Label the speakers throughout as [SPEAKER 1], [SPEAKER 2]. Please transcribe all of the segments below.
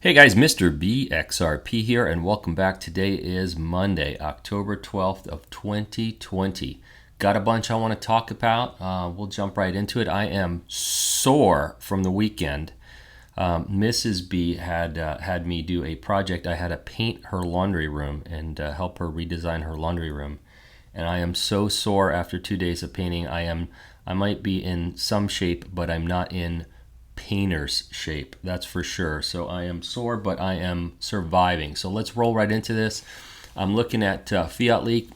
[SPEAKER 1] Hey guys, Mr. B XRP here, and welcome back. Today is Monday, October 12th of 2020. Got a bunch I want to talk about. We'll jump right into it. I am sore from the weekend. Mrs. B had me do a project. I had to paint her laundry room and help her redesign her laundry room. And I am so sore after 2 days of painting. I might be in some shape, but I'm not in painter's shape, that's for sure. So I am sore, but I am surviving. So let's roll right into this. I'm looking at Fiat Leak,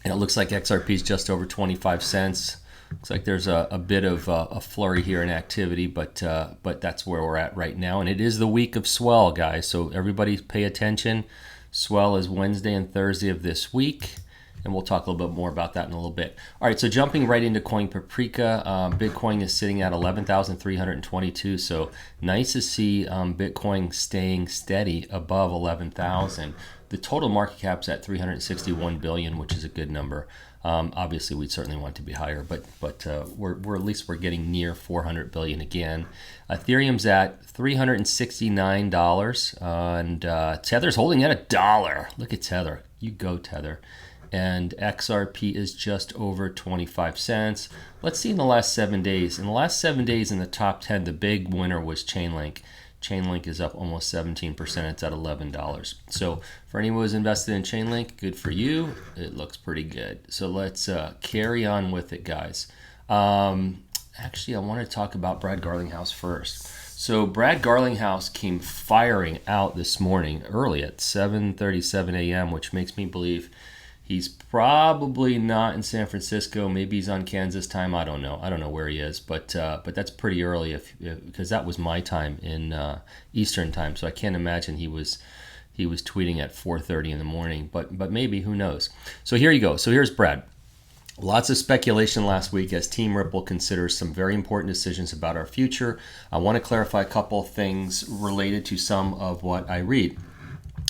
[SPEAKER 1] and it looks like XRP is just over 25 cents. Looks like there's a bit of a flurry here in activity, but that's where we're at right now. And it is the week of SWELL, guys. So everybody pay attention. SWELL is Wednesday and Thursday of this week. And we'll talk a little bit more about that in a little bit. All right, so jumping right into Coin Paprika, Bitcoin is sitting at 11,322. So nice to see Bitcoin staying steady above 11,000. The total market cap's at 361 billion, which is a good number. Obviously, we'd certainly want to be higher, but we're at least we're getting near 400 billion again. Ethereum's at $369, and Tether's holding at $1. Look at Tether. You go, Tether. And XRP is just over 25 cents. Let's see in the last 7 days. In the last 7 days in the top 10, the big winner was Chainlink. Chainlink is up almost 17%. It's at $11. So for anyone who's invested in Chainlink, good for you. It looks pretty good. So let's carry on with it, guys. Actually, I want to talk about Brad Garlinghouse first. So Brad Garlinghouse came firing out this morning early at 7:37 a.m., which makes me believe he's probably not in San Francisco. Maybe he's on Kansas time. I don't know. I don't know where he is, but that's pretty early because that was my time in Eastern time. So I can't imagine he was tweeting at 4:30 in the morning. But maybe, who knows? So here you go. So here's Brad. Lots of speculation last week as Team Ripple considers some very important decisions about our future. I want to clarify a couple things related to some of what I read.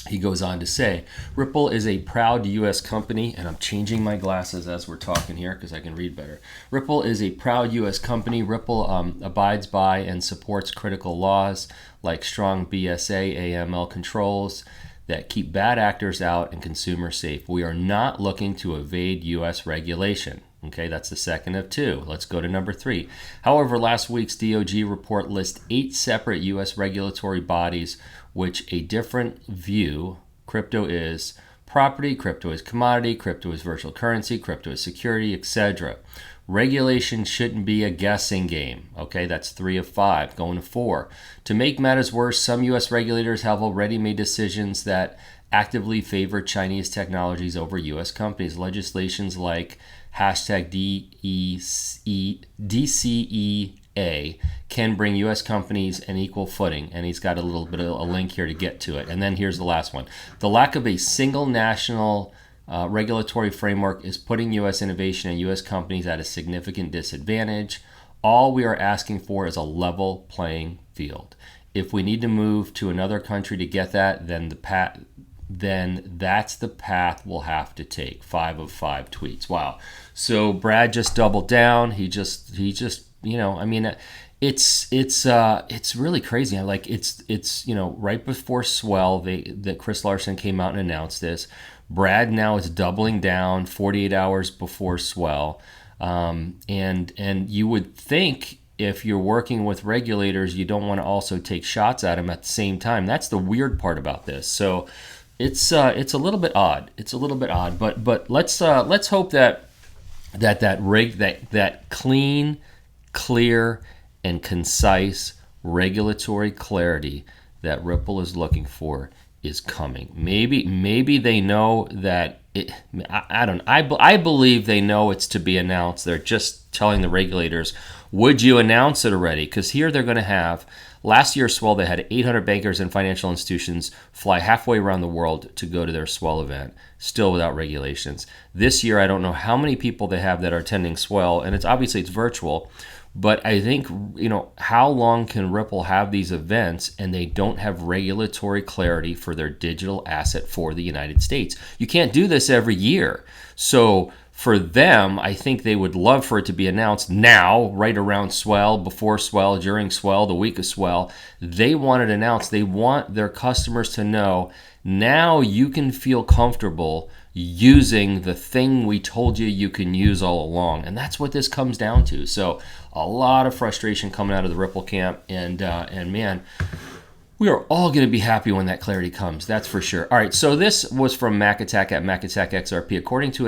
[SPEAKER 1] He goes on to say, Ripple is a proud U.S. company, and I'm changing my glasses as we're talking here because I can read better. Ripple is a proud U.S. company. Ripple abides by and supports critical laws like strong BSA, AML controls that keep bad actors out and consumers safe. We are not looking to evade U.S. regulation. Okay, that's the second of two. Let's go to number 3. However, last week's DOJ report lists 8 separate U.S. regulatory bodies which a different view. Crypto is property, crypto is commodity, crypto is virtual currency, crypto is security, etc. Regulation shouldn't be a guessing game. Okay, that's 3 of 5. Going to 4. To make matters worse, some U.S. regulators have already made decisions that actively favor Chinese technologies over U.S. companies. Legislations like #DCEA can bring U.S. companies an equal footing. And he's got a little bit of a link here to get to it. And then here's the last one. The lack of a single national regulatory framework is putting U.S. innovation and U.S. companies at a significant disadvantage. All we are asking for is a level playing field. If we need to move to another country to get that, then that's the path we'll have to take. 5 of 5 tweets. Wow. So Brad just doubled down. He just I mean, it's really crazy. Like it's right before SWELL, that Chris Larson came out and announced this. Brad now is doubling down 48 hours before SWELL, and you would think if you're working with regulators, you don't want to also take shots at them at the same time. That's the weird part about this. So it's a little bit odd. It's a little bit odd, but let's hope that clean, clear, and concise regulatory clarity that Ripple is looking for is coming. Maybe they know that I believe they know it's to be announced. They're just telling the regulators, would you announce it already? Because here they're going to have, last year SWELL, they had 800 bankers and financial institutions fly halfway around the world to go to their SWELL event, still without regulations. This year, I don't know how many people they have that are attending SWELL, and it's virtual. But I think, how long can Ripple have these events and they don't have regulatory clarity for their digital asset for the United States? You can't do this every year. So for them, I think they would love for it to be announced now, right around SWELL, before SWELL, during SWELL, the week of SWELL. They want it announced. They want their customers to know, now you can feel comfortable using the thing we told you can use all along. And that's what this comes down to. So a lot of frustration coming out of the Ripple camp. And man, we are all going to be happy when that clarity comes. That's for sure. All right, so this was from Mac Attack at Mac Attack XRP. According to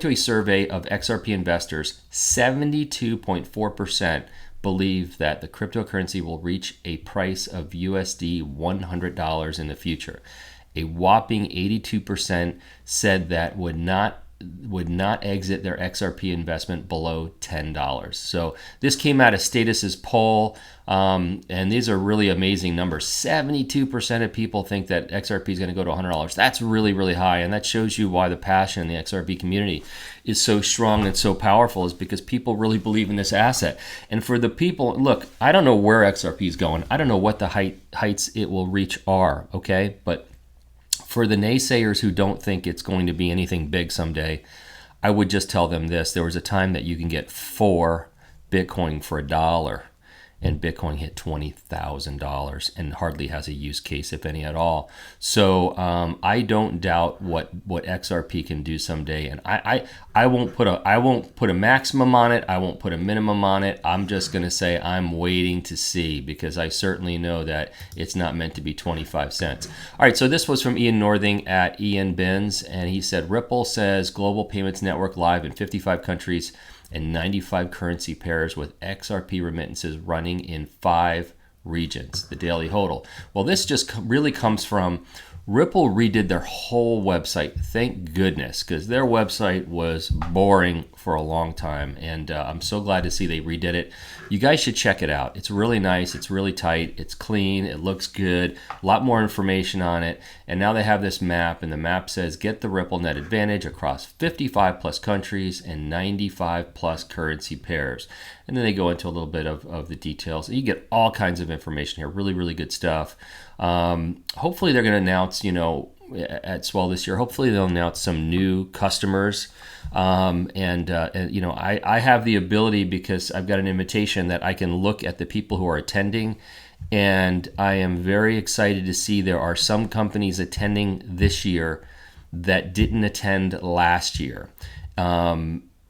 [SPEAKER 1] a survey of XRP investors, 72.4% believe that the cryptocurrency will reach a price of USD $100 in the future. A whopping 82% said that would not exit their XRP investment below $10. So this came out of Status's poll, and these are really amazing numbers. 72% of people think that XRP is going to go to $100. That's really, really high, and that shows you why the passion in the XRP community is so strong and so powerful, is because people really believe in this asset. And for the people, look, I don't know where XRP is going. I don't know what the heights it will reach are, okay? But for the naysayers who don't think it's going to be anything big someday, I would just tell them this. There was a time that you can get 4 Bitcoin for $1, and Bitcoin hit $20,000 and hardly has a use case, if any at all. So I don't doubt what XRP can do someday, and I won't put a maximum on it. I won't put a minimum on it. I'm just going to say I'm waiting to see, because I certainly know that it's not meant to be 25 cents. All right, so this was from Ian Northing at Ian Benz, and he said, Ripple says global payments network live in 55 countries and 95 currency pairs with XRP remittances running in 5 regions, the daily hodl. Well, this just really comes from Ripple redid their whole website. Thank goodness, because their website was boring for a long time, and I'm so glad to see they redid it. You guys should check it out. It's really nice. It's really tight. It's clean. It looks good. A lot more information on it. And now they have this map, and the map says get the Ripple Net Advantage across 55 plus countries and 95 plus currency pairs. And then they go into a little bit of the details. You get all kinds of information here. Really, really good stuff. Hopefully they're going to announce, at SWELL this year, hopefully they'll announce some new customers. I have the ability, because I've got an invitation, that I can look at the people who are attending. And I am very excited to see there are some companies attending this year that didn't attend last year.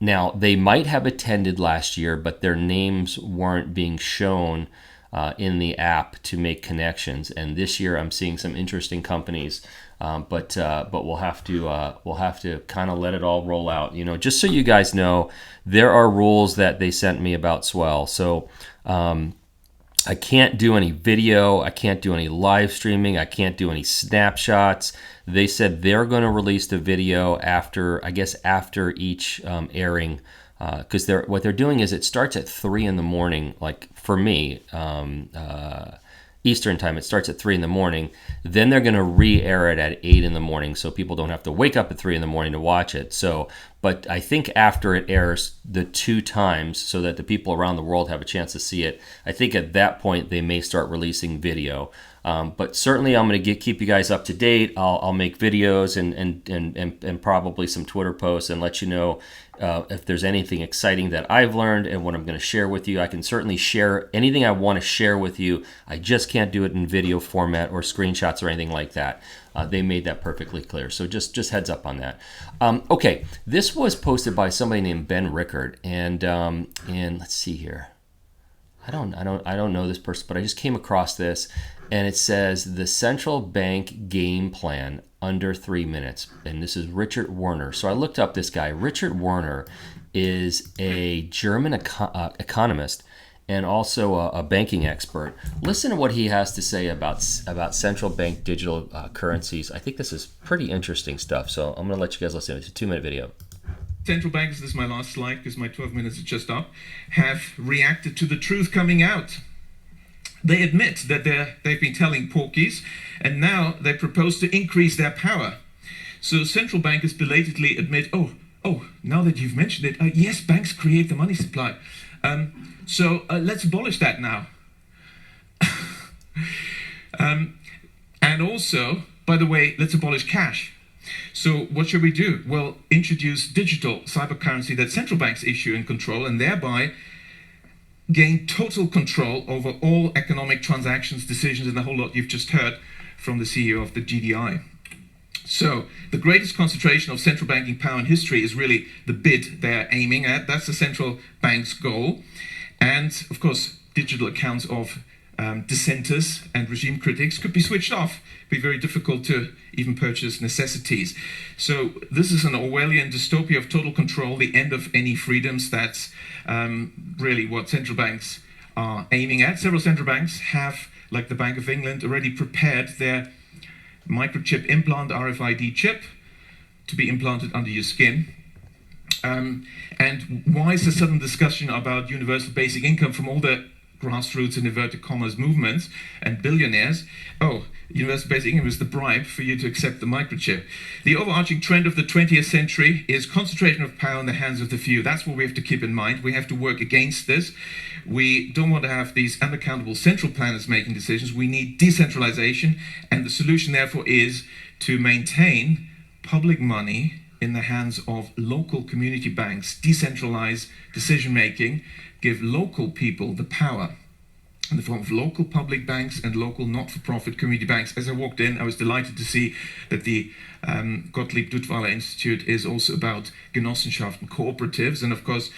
[SPEAKER 1] Now, they might have attended last year, but their names weren't being shown in the app to make connections. And this year, I'm seeing some interesting companies, but we'll have to kind of let it all roll out. Just so you guys know, there are rules that they sent me about SWELL. So I can't do any video, I can't do any live streaming, I can't do any snapshots. They said they're going to release the video after each airing, because what they're doing is it starts at 3 in the morning, like for me, Eastern time, it starts at 3 in the morning. Then they're going to re-air it at 8 in the morning, so people don't have to wake up at 3 in the morning to watch it. But I think after it airs the 2 times, so that the people around the world have a chance to see it, I think at that point they may start releasing video. But certainly I'm going to keep you guys up to date. I'll make videos and probably some Twitter posts and let you know if there's anything exciting that I've learned and what I'm going to share with you. I can certainly share anything I want to share with you. I just can't do it in video format or screenshots or anything like that. They made that perfectly clear. So just heads up on that. Okay, this was posted by somebody named Ben Rickard, and let's see here. I don't know this person, but I just came across this, and it says the central bank game plan under 3 minutes, and this is Richard Werner. So I looked up this guy. Richard Werner is a German economist and also a banking expert. Listen to what he has to say about central bank digital currencies. I think this is pretty interesting stuff, so I'm going to let you guys listen. It's a 2-minute video.
[SPEAKER 2] Central banks, this is my last slide because my 12 minutes is just up, have reacted to the truth coming out. They admit that they've been telling porkies, and now they propose to increase their power. So central bankers belatedly admit, oh, now that you've mentioned it, yes, banks create the money supply. So let's abolish that now. And also, by the way, let's abolish cash. So what should we do? Well, introduce digital cybercurrency that central banks issue and control, and thereby gain total control over all economic transactions, decisions, and the whole lot you've just heard from the CEO of the GDI. So the greatest concentration of central banking power in history is really the bid they're aiming at. That's the central bank's goal. And of course, digital accounts of dissenters and regime critics could be switched off. It'd be very difficult to even purchase necessities. So this is an Orwellian dystopia of total control, the end of any freedoms. That's really what central banks are aiming at. Several central banks have, like the Bank of England, already prepared their microchip implant, RFID chip, to be implanted under your skin. And why is there sudden discussion about universal basic income from all the grassroots and inverted commas movements and billionaires? Oh, universal basic income is the bribe for you to accept the microchip. The overarching trend of the 20th century is concentration of power in the hands of the few. That's what we have to keep in mind. We have to work against this. We don't want to have these unaccountable central planners making decisions. We need decentralization, and the solution therefore is to maintain public money in the hands of local community banks, decentralize decision making, give local people the power in the form of local public banks and local not-for-profit community banks. As I walked in, I was delighted to see that the Gottlieb Duttweiler Institute is also about Genossenschaften, cooperatives, and of course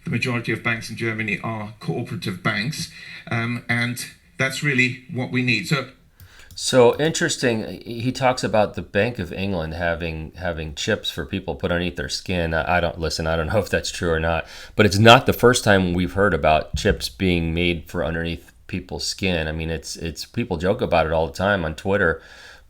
[SPEAKER 2] the majority of banks in Germany are cooperative banks, and that's really what we need.
[SPEAKER 1] So interesting. He talks about the Bank of England having chips for people put underneath their skin. I don't know if that's true or not, but it's not the first time we've heard about chips being made for underneath people's skin. I mean, it's people joke about it all the time on Twitter,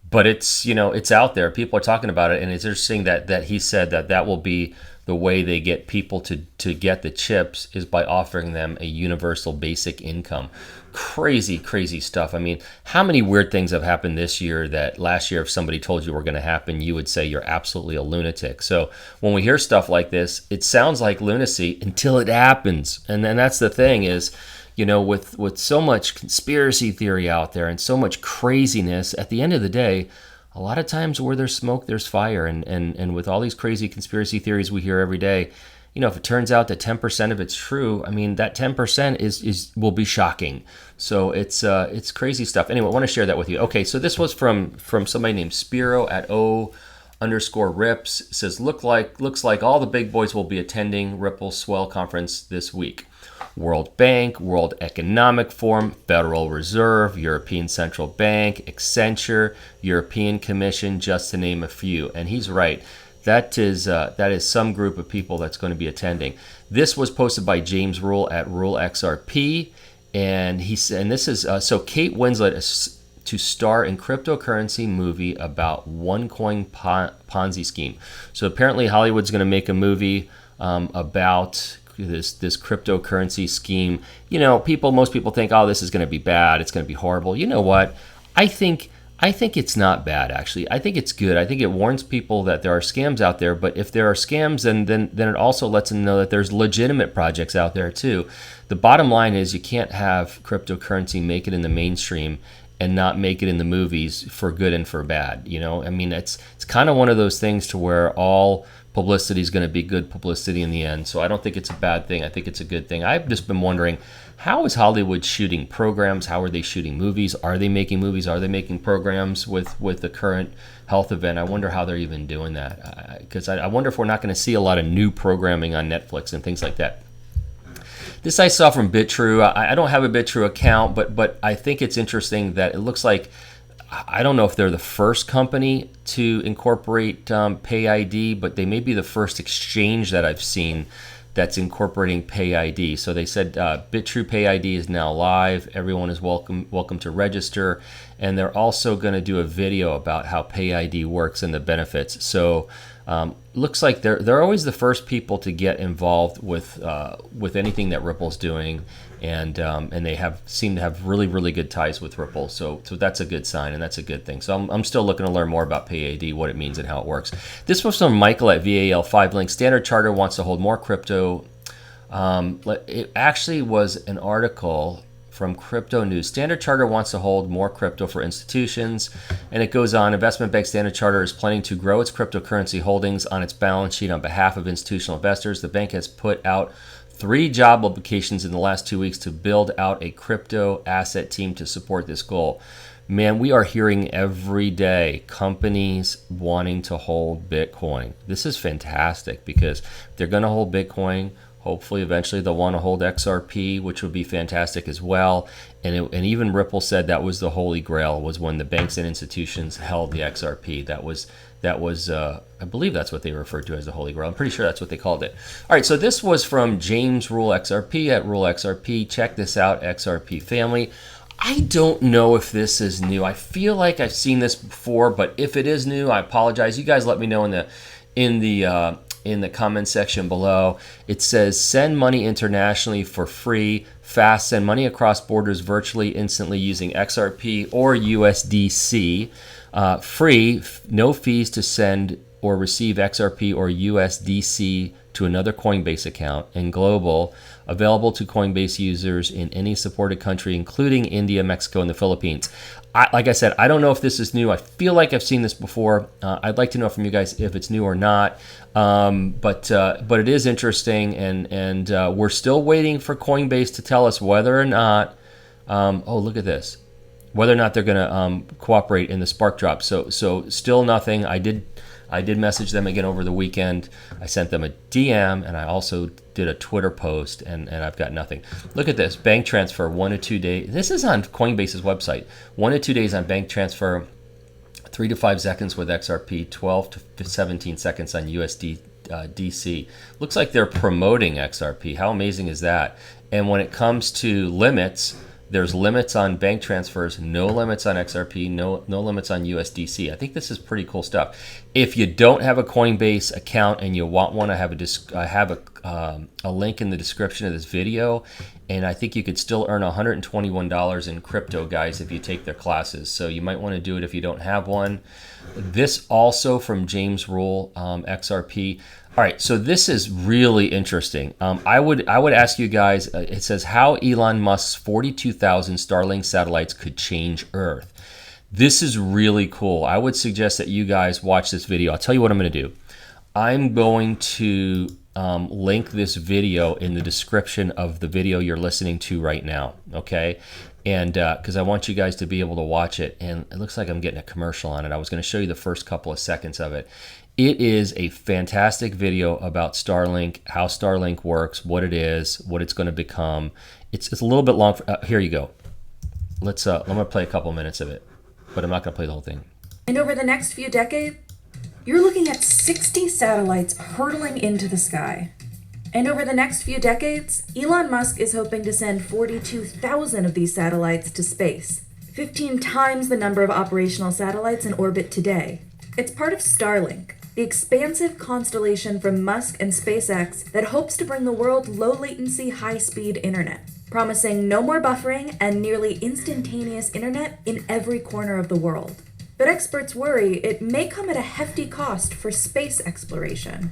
[SPEAKER 1] but it's out there. People are talking about it, and it's interesting that he said that will be the way they get people to get the chips is by offering them a universal basic income. Crazy stuff. I mean, how many weird things have happened this year that last year if somebody told you were going to happen, you would say you're absolutely a lunatic. So when we hear stuff like this, it sounds like lunacy until it happens. And then that's the thing is, with so much conspiracy theory out there and so much craziness, at the end of the day, a lot of times where there's smoke, there's fire. And with all these crazy conspiracy theories we hear every day, if it turns out that 10% of it's true, I mean, that 10% will be shocking. So it's crazy stuff. Anyway, I want to share that with you. Okay, so this was from somebody named Spiro at O_Rips. It says, looks like all the big boys will be attending Ripple's SWELL conference this week. World Bank, World Economic Forum, Federal Reserve, European Central Bank, Accenture, European Commission, just to name a few. And he's right. That is some group of people that's going to be attending. This was posted by James Rule at Rule XRP, and he said, and this is so Kate Winslet is to star in cryptocurrency movie about OneCoin Ponzi scheme. So apparently Hollywood's going to make a movie about this cryptocurrency scheme. Most people think, oh, this is going to be bad. It's going to be horrible. You know what? I think it's not bad, actually. I think it's good. I think it warns people that there are scams out there. But if there are scams, then it also lets them know that there's legitimate projects out there, too. The bottom line is you can't have cryptocurrency make it in the mainstream and not make it in the movies for good and for bad. I mean, it's kind of one of those things to where all publicity is going to be good publicity in the end. So I don't think it's a bad thing. I think it's a good thing. I've just been wondering, how is Hollywood shooting programs? How are they shooting movies? Are they making movies? Are they making programs with the current health event? I wonder how they're even doing that. Because I wonder if we're not going to see a lot of new programming on Netflix and things like that. This I saw from BitTrue. I don't have a BitTrue account, but I think it's interesting that it looks like, I don't know if they're the first company to incorporate Pay ID, but they may be the first exchange that I've seen that's incorporating Pay ID. So they said BitTrue Pay ID is now live. Everyone is welcome to register, and they're also going to do a video about how Pay ID works and the benefits. So looks like they're always the first people to get involved with anything that Ripple's doing. And they seem to have really good ties with Ripple, so that's a good sign and that's a good thing. So I'm still looking to learn more about PayAD, what it means and how it works. This was from Michael at VAL5 Link. Standard Chartered wants to hold more crypto. It actually was an article from Crypto News. Standard Chartered wants to hold more crypto for institutions. And it goes on, investment bank Standard Chartered is planning to grow its cryptocurrency holdings on its balance sheet on behalf of institutional investors. The bank has put out 3 job applications in the last 2 weeks to build out a crypto asset team to support this goal. Man, we are hearing every day companies wanting to hold Bitcoin. This is fantastic because they're going to hold Bitcoin. Hopefully, eventually they'll want to hold XRP, which would be fantastic as well. And even Ripple said that was the holy grail, was when the banks and institutions held the XRP. That was I believe that's what they referred to as the holy grail. I'm pretty sure that's what they called it. All right, so this was from James Rule XRP at Rule XRP. Check this out, XRP family. I don't know if this is new. I feel like I've seen this before, but if it is new, I apologize. You guys let me know in the comment section below. It says send money internationally for free, fast, send money across borders virtually, instantly using XRP or USDC. Free, no fees to send or receive XRP or USDC to another Coinbase account, and global, available to Coinbase users in any supported country, including India, Mexico, and the Philippines. Like I said, I don't know if this is new. I feel like I've seen this before. I'd like to know from you guys if it's new or not. But it is interesting, and we're still waiting for Coinbase to tell us whether or not. Oh, look at this. Whether or not they're going to cooperate in the Spark drop. So still nothing. I did message them again over the weekend. I sent them a DM, and I also did a Twitter post, and I've got nothing. Look at this. Bank transfer, 1 to 2 days. This is on Coinbase's website. 1 to 2 days on bank transfer, 3 to 5 seconds with XRP, 12 to 17 seconds on USDC. Looks like they're promoting XRP. How amazing is that? And when it comes to limits, there's limits on bank transfers, no limits on XRP, no limits on USDC. I think this is pretty cool stuff. If you don't have a Coinbase account and you want one, I have a link in the description of this video, and I think you could still earn $121 in crypto, guys, if you take their classes. So you might want to do it if you don't have one. This also from James Rule, XRP. All right, so this is really interesting. I would ask you guys, it says how Elon Musk's 42,000 Starlink satellites could change Earth. This is really cool. I would suggest that you guys watch this video. I'll tell you what I'm going to do. I'm going to link this video in the description of the video you're listening to right now, okay? And because I want you guys to be able to watch it. And it looks like I'm getting a commercial on it. I was going to show you the first couple of seconds of it. It is a fantastic video about Starlink, how Starlink works, what it is, what it's going to become. It's a little bit long. Here you go. I'm going to play a couple minutes of it, but I'm not going to play the whole thing.
[SPEAKER 3] And over the next few decades, you're looking at 60 satellites hurtling into the sky. And over the next few decades, Elon Musk is hoping to send 42,000 of these satellites to space, 15 times the number of operational satellites in orbit today. It's part of Starlink, the expansive constellation from Musk and SpaceX that hopes to bring the world low-latency, high-speed internet, promising no more buffering and nearly instantaneous internet in every corner of the world. But experts worry it may come at a hefty cost for space exploration.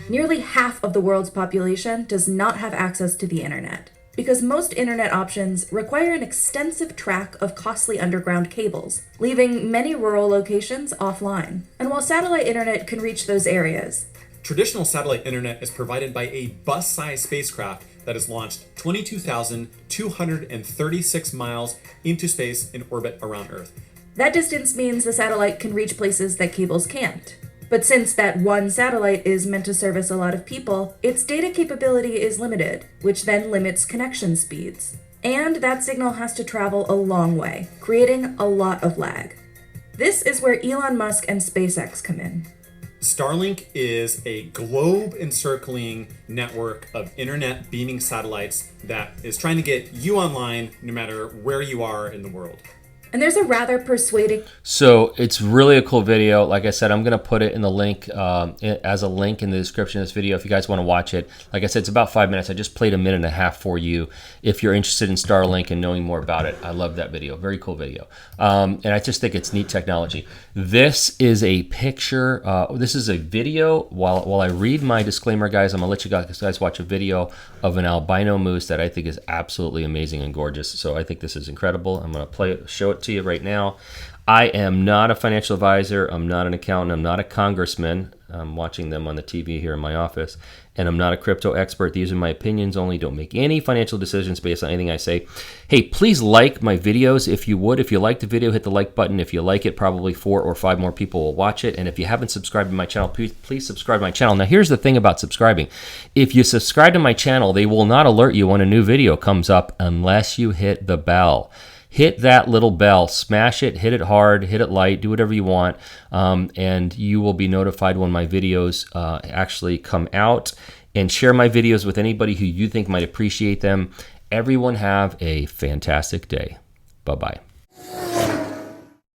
[SPEAKER 3] Nearly half of the world's population does not have access to the internet, because most internet options require an extensive track of costly underground cables, leaving many rural locations offline. And while satellite internet can reach those areas,
[SPEAKER 4] traditional satellite internet is provided by a bus-sized spacecraft that is launched 22,236 miles into space in orbit around Earth.
[SPEAKER 3] That distance means the satellite can reach places that cables can't. But since that one satellite is meant to service a lot of people, its data capability is limited, which then limits connection speeds. And that signal has to travel a long way, creating a lot of lag. This is where Elon Musk and SpaceX come in.
[SPEAKER 4] Starlink is a globe-encircling network of internet beaming satellites that is trying to get you online no matter where you are in the world.
[SPEAKER 3] And there's a rather persuading...
[SPEAKER 1] So it's really a cool video. Like I said, I'm going to put it in the link as a link in the description of this video if you guys want to watch it. Like I said, it's about 5 minutes. I just played a minute and a half for you if you're interested in Starlink and knowing more about it. I love that video. Very cool video. And I just think it's neat technology. This is a picture. This is a video. While I read my disclaimer, guys, I'm going to let you guys watch a video of an albino moose that I think is absolutely amazing and gorgeous. So I think this is incredible. I'm going to play it, show it to you right now. I am not a financial advisor. I'm not an accountant. I'm not a congressman. I'm watching them on the TV here in my office. And I'm not a crypto expert. These are my opinions only. Don't make any financial decisions based on anything I say. Hey, please like my videos if you would. If you like the video, hit the like button. If you like it, probably 4 or 5 more people will watch it. And if you haven't subscribed to my channel, please subscribe to my channel. Now, here's the thing about subscribing. If you subscribe to my channel, they will not alert you when a new video comes up unless you hit the bell. Hit that little bell, smash it, hit it hard, hit it light, do whatever you want, and you will be notified when my videos actually come out. And share my videos with anybody who you think might appreciate them. Everyone have a fantastic day. Bye-bye.